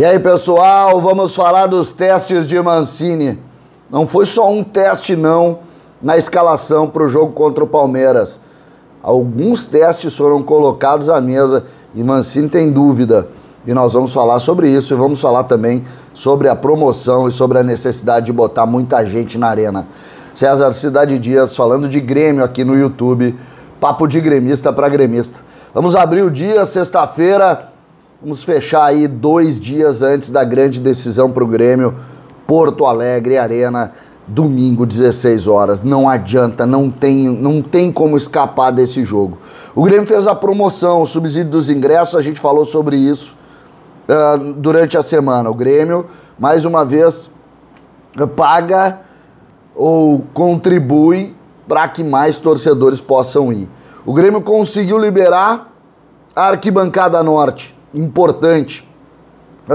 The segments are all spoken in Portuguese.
E aí, pessoal, vamos falar dos testes de Mancini. Não foi só um teste, não, na escalação para o jogo contra o Palmeiras. Alguns testes foram colocados à mesa e Mancini tem dúvida. E nós vamos falar sobre isso e vamos falar também sobre a promoção e sobre a necessidade de botar muita gente na arena. César Cidade Dias falando de Grêmio aqui no YouTube. Papo de gremista para gremista. Vamos abrir o dia, sexta-feira. Vamos fechar aí 2 dias antes da grande decisão para o Grêmio. Porto Alegre Arena, domingo, 16 horas. Não adianta, não tem como escapar desse jogo. O Grêmio fez a promoção, o subsídio dos ingressos, a gente falou sobre isso durante a semana. O Grêmio, mais uma vez, paga ou contribui para que mais torcedores possam ir. O Grêmio conseguiu liberar a arquibancada norte, importante,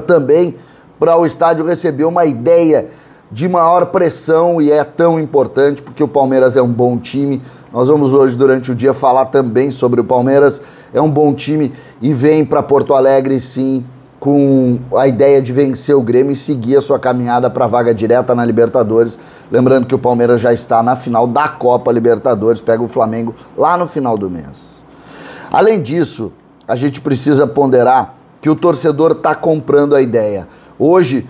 também para o estádio receber uma ideia de maior pressão, e é tão importante porque o Palmeiras é um bom time. Nós vamos hoje durante o dia falar também sobre o Palmeiras, é um bom time e vem para Porto Alegre sim com a ideia de vencer o Grêmio e seguir a sua caminhada para a vaga direta na Libertadores. Lembrando que o Palmeiras já está na final da Copa Libertadores, pega o Flamengo lá no final do mês. Além disso, a gente precisa ponderar que o torcedor está comprando a ideia. Hoje,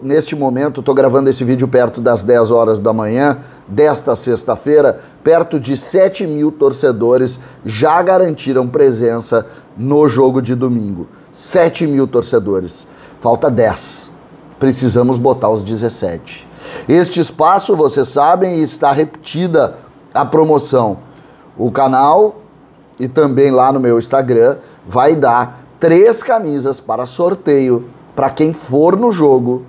neste momento, estou gravando esse vídeo perto das 10 horas da manhã, desta sexta-feira, perto de 7 mil torcedores já garantiram presença no jogo de domingo. 7 mil torcedores. Falta 10. Precisamos botar os 17. Este espaço, vocês sabem, está repetida a promoção. O canal e também lá no meu Instagram vai dar 3 camisas para sorteio para quem for no jogo,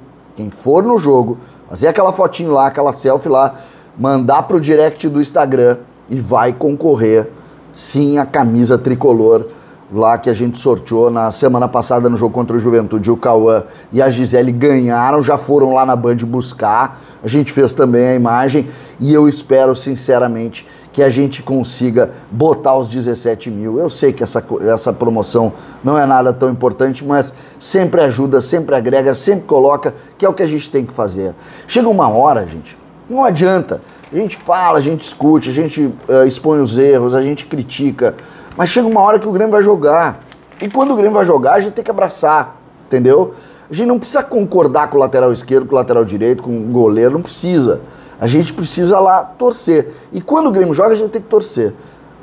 fazer aquela fotinho lá, aquela selfie lá, mandar pro direct do Instagram e vai concorrer sim a camisa tricolor lá que a gente sorteou na semana passada no jogo contra o Juventude. O Cauã e a Gisele ganharam, já foram lá na Band buscar, a gente fez também a imagem e eu espero sinceramente que a gente consiga botar os 17 mil. Eu sei que essa promoção não é nada tão importante, mas sempre ajuda, sempre agrega, sempre coloca, que é o que a gente tem que fazer. Chega uma hora, gente, não adianta. A gente fala, a gente discute, a gente expõe os erros, a gente critica, mas chega uma hora que o Grêmio vai jogar. E quando o Grêmio vai jogar, a gente tem que abraçar, entendeu? A gente não precisa concordar com o lateral esquerdo, com o lateral direito, com o goleiro, não precisa. A gente precisa lá torcer. E quando o Grêmio joga, a gente tem que torcer.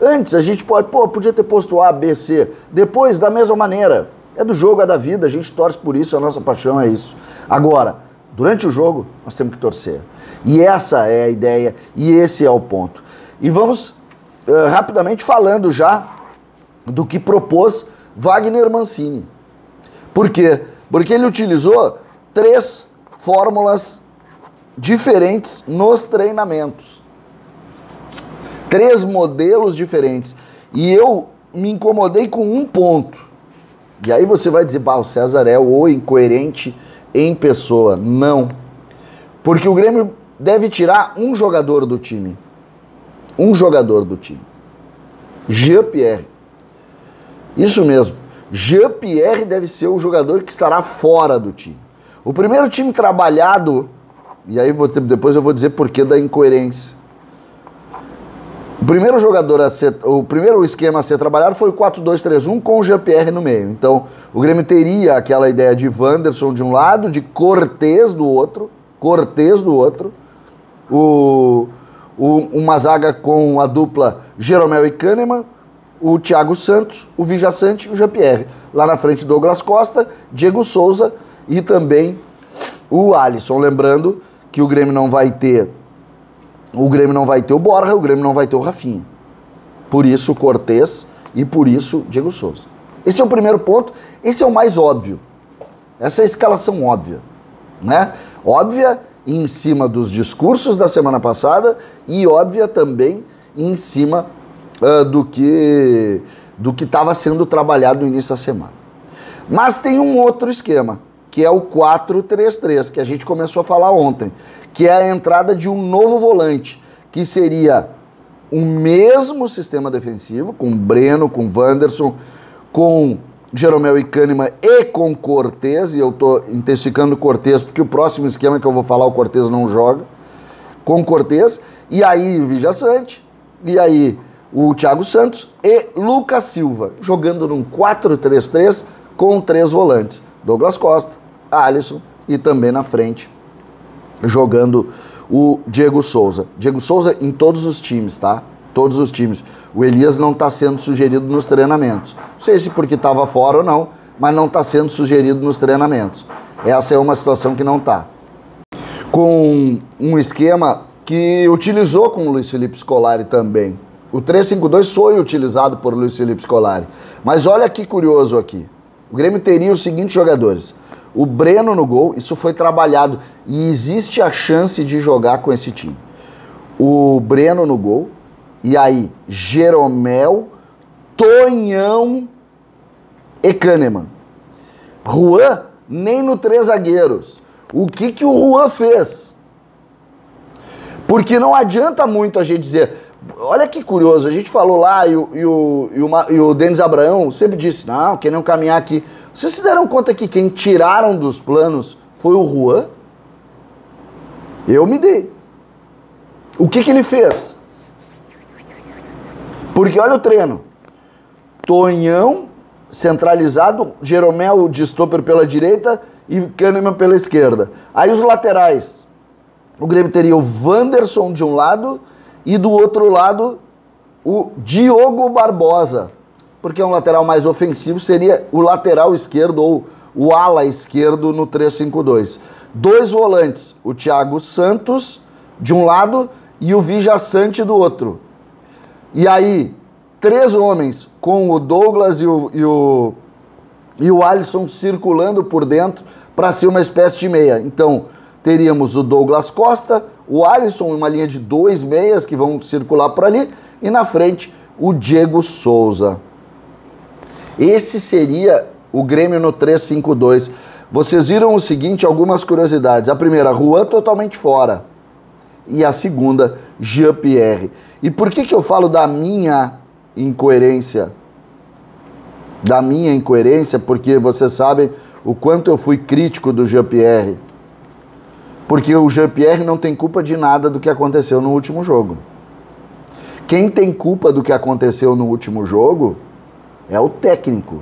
Antes, a gente podia ter posto A, B, C. Depois, da mesma maneira. É do jogo, é da vida, a gente torce por isso, a nossa paixão é isso. Agora, durante o jogo, nós temos que torcer. E essa é a ideia, e esse é o ponto. E vamos rapidamente falando já do que propôs Wagner Mancini. Por quê? Porque ele utilizou 3 fórmulas diferentes nos treinamentos. 3 modelos diferentes. E eu me incomodei com um ponto. E aí você vai dizer, o César é o incoerente em pessoa. Não. Porque o Grêmio deve tirar um jogador do time. Um jogador do time. Jean-Pierre. Isso mesmo. Jean-Pierre deve ser o jogador que estará fora do time. O primeiro time trabalhado, e aí depois eu vou dizer por que da incoerência. O primeiro esquema a ser trabalhado foi o 4-2-3-1 com o Jean-Pierre no meio. Então, o Grêmio teria aquela ideia de Wanderson de um lado, de Cortez do outro, uma zaga com a dupla Jeromel e Kahneman, o Thiago Santos, o Vijaçante e o Jean-Pierre. Lá na frente, Douglas Costa, Diego Souza e também o Alisson. Lembrando que o Grêmio não vai ter o Borja, o Grêmio não vai ter o Rafinha. Por isso o Cortez e por isso o Diego Souza. Esse é o primeiro ponto, esse é o mais óbvio. Essa é a escalação óbvia, né? Óbvia em cima dos discursos da semana passada e óbvia também em cima do que estava sendo trabalhado no início da semana. Mas tem um outro esquema, que é o 4-3-3, que a gente começou a falar ontem, que é a entrada de um novo volante, que seria o mesmo sistema defensivo, com Breno, com Wanderson, com Jeromel e Kahneman e com Cortez, e eu tô intensificando o Cortez, porque o próximo esquema que eu vou falar, o Cortez não joga, com Cortez, e aí o Villasanti, e aí o Thiago Santos e Lucas Silva, jogando num 4-3-3 com 3 volantes, Douglas Costa, Alisson e também na frente, jogando o Diego Souza. Diego Souza em todos os times, tá? Todos os times. O Elias não está sendo sugerido nos treinamentos. Não sei se porque estava fora ou não, mas não está sendo sugerido nos treinamentos. Essa é uma situação que não está. Com um esquema que utilizou com o Luiz Felipe Scolari também. O 3-5-2 foi utilizado por Luiz Felipe Scolari. Mas olha que curioso aqui. O Grêmio teria os seguintes jogadores. O Breno no gol, isso foi trabalhado. E existe a chance de jogar com esse time. O Breno no gol. E aí, Jeromel, Tonhão e Kahneman. Juan, nem no 3 zagueiros. O que o Juan fez? Porque não adianta muito a gente dizer... Olha que curioso, a gente falou lá e o Denis Abraão sempre disse, não, quem não caminhar aqui... Vocês se deram conta que quem tiraram dos planos foi o Juan? Eu me dei. O que ele fez? Porque olha o treino. Tonhão, centralizado, Jeromel de stopper pela direita e Kahneman pela esquerda. Aí os laterais. O Grêmio teria o Wanderson de um lado e do outro lado o Diogo Barbosa. Porque é um lateral mais ofensivo, seria o lateral esquerdo ou o ala esquerdo no 3-5-2. 2 volantes, o Thiago Santos de um lado e o Villasanti do outro. E aí, 3 homens com o Douglas e o Alisson circulando por dentro para ser uma espécie de meia. Então, teríamos o Douglas Costa, o Alisson, uma linha de 2 meias que vão circular por ali, e na frente o Diego Souza. Esse seria o Grêmio no 3-5-2. Vocês viram o seguinte, algumas curiosidades. A primeira, Juan totalmente fora. E a segunda, Jean-Pierre. E por que eu falo da minha incoerência? Da minha incoerência, porque vocês sabem o quanto eu fui crítico do Jean-Pierre. Porque o Jean-Pierre não tem culpa de nada do que aconteceu no último jogo. Quem tem culpa do que aconteceu no último jogo é o técnico.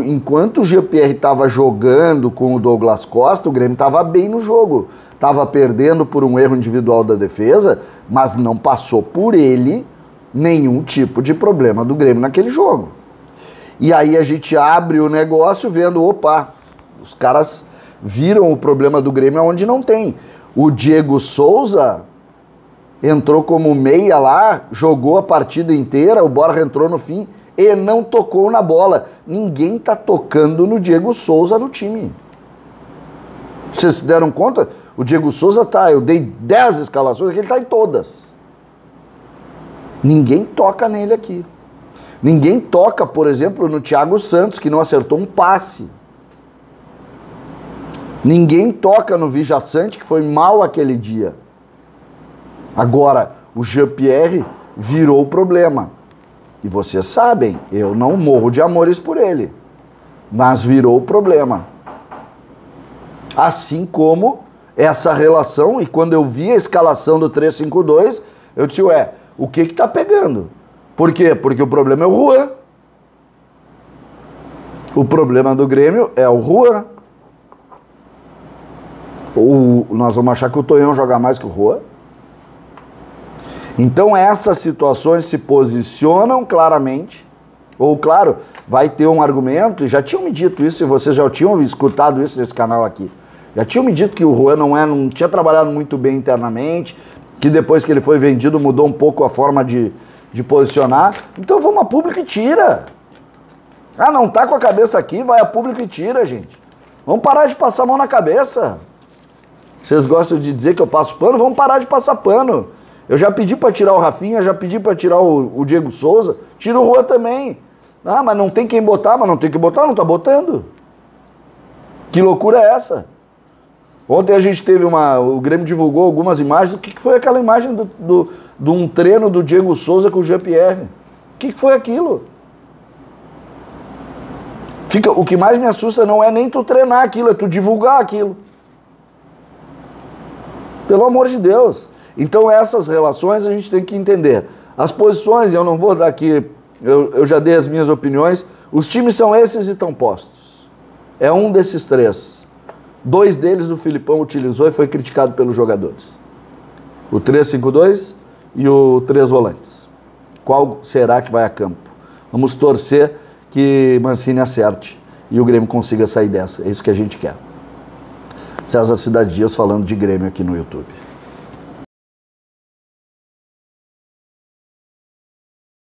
Enquanto o Jean-Pierre estava jogando com o Douglas Costa, o Grêmio estava bem no jogo. Estava perdendo por um erro individual da defesa, mas não passou por ele nenhum tipo de problema do Grêmio naquele jogo. E aí a gente abre o negócio vendo, opa, os caras viram o problema do Grêmio onde não tem. O Diego Souza entrou como meia lá, jogou a partida inteira, o Borja entrou no fim e não tocou na bola. Ninguém tá tocando no Diego Souza no time. Vocês se deram conta? O Diego Souza tá, eu dei 10 escalações, ele tá em todas. Ninguém toca nele aqui. Ninguém toca, por exemplo, no Thiago Santos, que não acertou um passe. Ninguém toca no Villasanti, que foi mal aquele dia. Agora, o Jean-Pierre virou o problema. E vocês sabem, eu não morro de amores por ele. Mas virou o problema. Assim como essa relação, e quando eu vi a escalação do 3-5-2, eu disse, ué, o que tá pegando? Por quê? Porque o problema é o Juan. O problema do Grêmio é o Juan. Nós vamos achar que o Tonhão joga mais que o Juan. Então essas situações se posicionam claramente, ou claro, vai ter um argumento, e já tinham me dito isso, e vocês já tinham escutado isso nesse canal aqui, já tinham me dito que o Juan não tinha trabalhado muito bem internamente, que depois que ele foi vendido mudou um pouco a forma de posicionar, então vamos a público e tira. Ah, não tá com a cabeça aqui, vai a público e tira, gente. Vamos parar de passar a mão na cabeça. Vocês gostam de dizer que eu passo pano? Vamos parar de passar pano. Eu já pedi para tirar o Rafinha, já pedi para tirar o Diego Souza, tira o Juan também. Ah, mas não tem quem botar, mas não tem que botar, não tá botando. Que loucura é essa? Ontem a gente teve o Grêmio divulgou algumas imagens, o que foi aquela imagem de um treino do Diego Souza com o Jean-Pierre? O que foi aquilo? O que mais me assusta não é nem tu treinar aquilo, é tu divulgar aquilo. Pelo amor de Deus. Então essas relações a gente tem que entender. As posições, eu não vou dar aqui, eu já dei as minhas opiniões, os times são esses e estão postos. É um desses três. 2 deles o Filipão utilizou e foi criticado pelos jogadores. O 3-5-2 e o 3 volantes. Qual será que vai a campo? Vamos torcer que Mancini acerte e o Grêmio consiga sair dessa. É isso que a gente quer. César Cidade Dias falando de Grêmio aqui no YouTube.